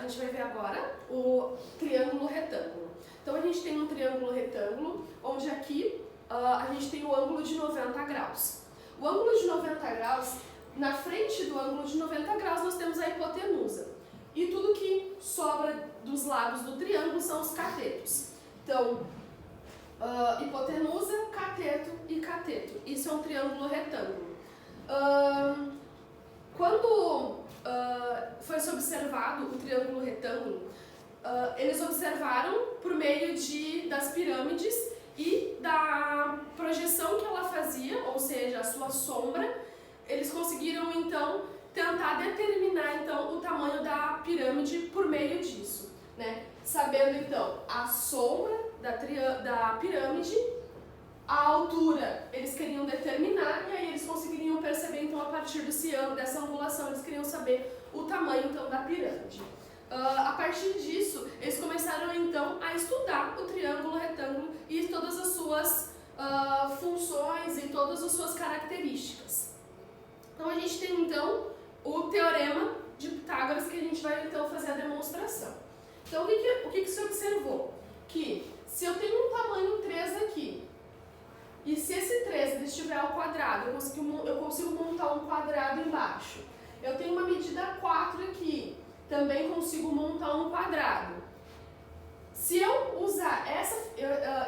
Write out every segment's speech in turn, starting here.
gente vai ver agora o triângulo retângulo. Então a gente tem um triângulo retângulo, onde aqui a gente tem o ângulo de 90 graus. O ângulo de 90 graus, na frente do ângulo de 90 graus nós temos a hipotenusa. E tudo que sobra dos lados do triângulo são os catetos. Então, hipotenusa, cateto e cateto. Isso é um triângulo retângulo. Quando foi observado o triângulo retângulo, eles observaram por meio das pirâmides e da projeção que ela fazia, ou seja, a sua sombra. Eles conseguiram então tentar determinar então o tamanho da pirâmide por meio disso, né? Sabendo então a sombra da pirâmide, a altura eles queriam determinar, e aí eles conseguiriam perceber então a partir dessa angulação, eles queriam saber o tamanho então da pirâmide. A partir disso, eles começaram então a estudar o triângulo retângulo e todas as suas funções e todas as suas características. Então a gente tem então o teorema de Pitágoras, que a gente vai então fazer a demonstração. Então o que se observou? Que se eu tenho um tamanho 3 aqui, e se esse 3 ele estiver ao quadrado, eu consigo montar um quadrado embaixo. Eu tenho uma medida 4 aqui, também consigo montar um quadrado. Se eu usar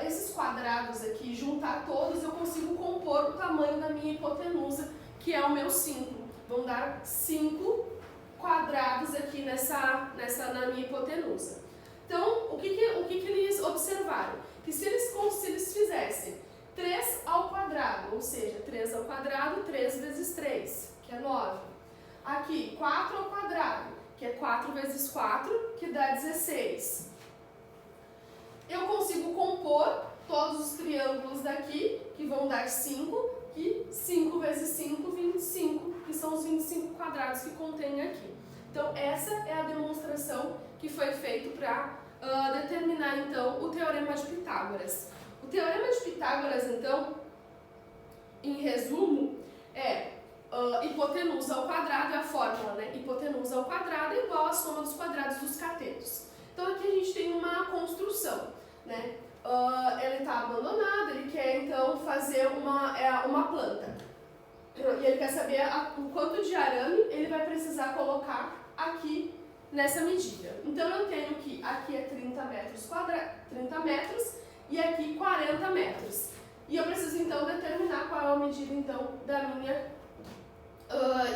esses quadrados aqui, juntar todos, eu consigo compor o tamanho da minha hipotenusa, que é o meu 5. Vão dar 5 quadrados aqui na minha hipotenusa. Então, o que eles observaram? Que se eles fizessem 3 ao quadrado, ou seja, 3 ao quadrado, 3 vezes 3, que é 9. Aqui, 4 ao quadrado, que é 4 vezes 4, que dá 16. Eu consigo compor todos os triângulos daqui, que vão dar 5, e 5 vezes 5, 25, que são os 25 quadrados que contém aqui. Então, essa é a demonstração que foi feita para determinar, então, o Teorema de Pitágoras. O Teorema de Pitágoras, então, em resumo, é hipotenusa ao quadrado, é a fórmula, né? Hipotenusa ao quadrado é igual à soma dos quadrados dos catetos. Então, aqui a gente tem uma construção, né? Ele está abandonado, ele quer então fazer uma planta. E ele quer saber o quanto de arame ele vai precisar colocar aqui nessa medida. Então eu tenho que aqui é 30 metros e aqui 40 metros. E eu preciso então determinar qual é a medida então da minha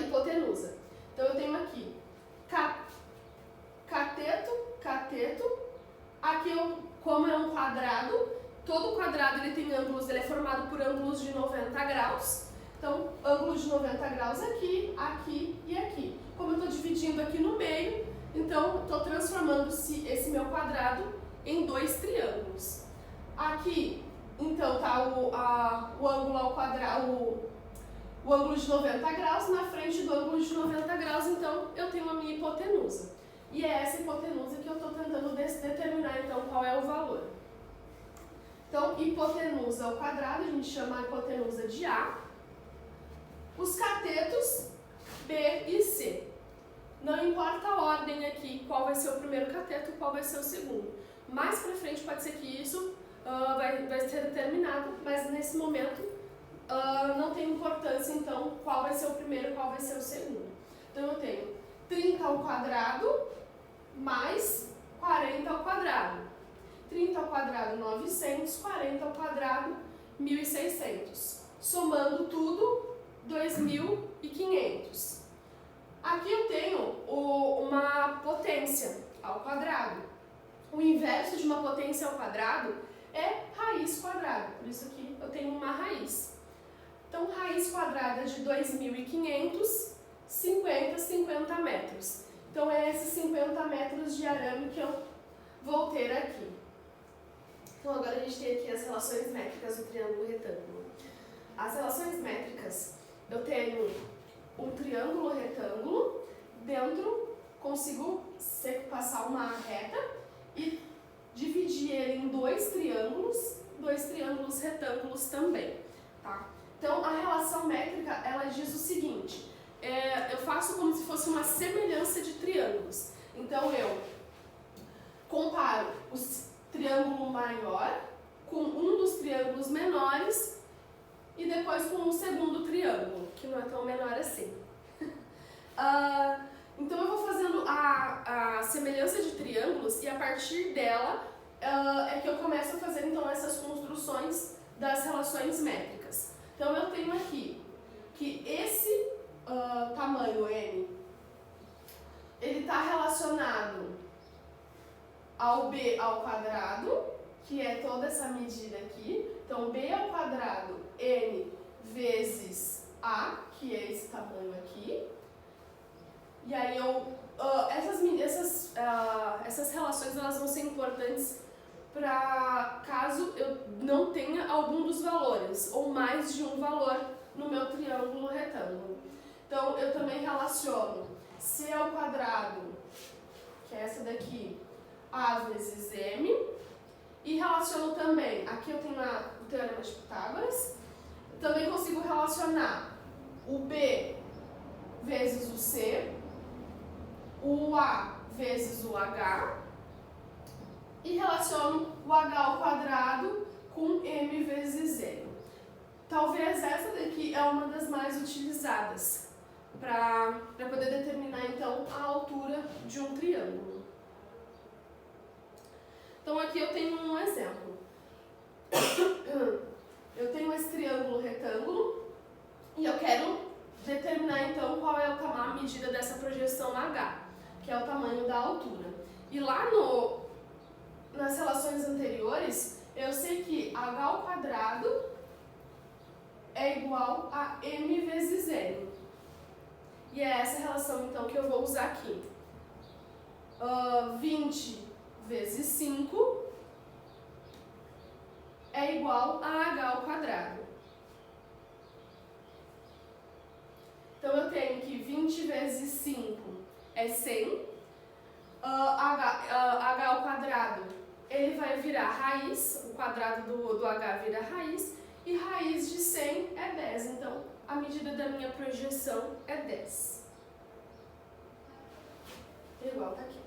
hipotenusa. Então eu tenho aqui cateto, aqui como é um quadrado, todo quadrado ele tem ângulos, ele é formado por ângulos de 90 graus. Então, ângulo de 90 graus aqui, aqui e aqui. Como eu estou dividindo aqui no meio, então estou transformando esse meu quadrado em 2 triângulos. Aqui, então, está o ângulo ao quadrado, o ângulo de 90 graus, na frente do ângulo de 90 graus, então, eu tenho a minha hipotenusa. E é essa hipotenusa que eu estou tentando determinar, então, qual é o valor. Então, hipotenusa ao quadrado, a gente chama a hipotenusa de A. Os catetos B e C. Não importa a ordem aqui, qual vai ser o primeiro cateto e qual vai ser o segundo. Mais pra frente pode ser que isso vai ser determinado, mas nesse momento não tem importância, então, qual vai ser o primeiro e qual vai ser o segundo. Então, eu tenho 30 ao quadrado mais 40 ao quadrado. 30 ao quadrado, 900, 40 ao quadrado, 1.600. Somando tudo, 2.500. Aqui eu tenho uma potência ao quadrado. O inverso de uma potência ao quadrado é raiz quadrada, por isso aqui eu tenho uma raiz. Então, raiz quadrada de 2.500, 50 metros. Então, é esses 50 metros de arame que eu vou ter aqui. Então, agora a gente tem aqui as relações métricas do triângulo retângulo. As relações métricas, eu tenho um triângulo retângulo, dentro consigo passar uma reta e dividir ele em 2 triângulos retângulos também, tá? Então, a relação métrica, ela diz o seguinte, eu faço como se fosse uma semelhança de triângulos. Então, eu comparo o triângulo maior com um dos triângulos menores e depois com o segundo triângulo, que não é tão menor assim. Então eu vou fazendo a semelhança de triângulos e a partir dela é que eu começo a fazer então essas construções das relações métricas. Então eu tenho aqui que esse tamanho n, ele está relacionado ao b ao quadrado, que é toda essa medida aqui. Então b ao quadrado n vezes a, que é esse tamanho aqui. E aí essas relações elas vão ser importantes para caso eu não tenha algum dos valores ou mais de um valor no meu triângulo retângulo. Então eu também relaciono c ao quadrado, que é essa daqui, a vezes m, e relaciono também, aqui eu tenho o teorema de Pitágoras, também consigo relacionar o b vezes o c, o a vezes o h, e relaciono o h ao quadrado com m vezes n. Talvez essa daqui é uma das mais utilizadas para poder determinar então a altura de um triângulo. Então aqui eu tenho um exemplo. Eu tenho esse triângulo retângulo e eu quero determinar então qual é a medida dessa projeção H, que é o tamanho da altura. E lá nas relações anteriores, eu sei que H ao quadrado é igual a m vezes n. E é essa relação então que eu vou usar aqui. 20 vezes 5 é igual a h ao quadrado. Então eu tenho que 20 vezes 5 é 100. H ao quadrado, ele vai virar raiz, o quadrado do h vira raiz, e raiz de 100 é 10. Então a medida da minha projeção é 10. Igual tá aqui.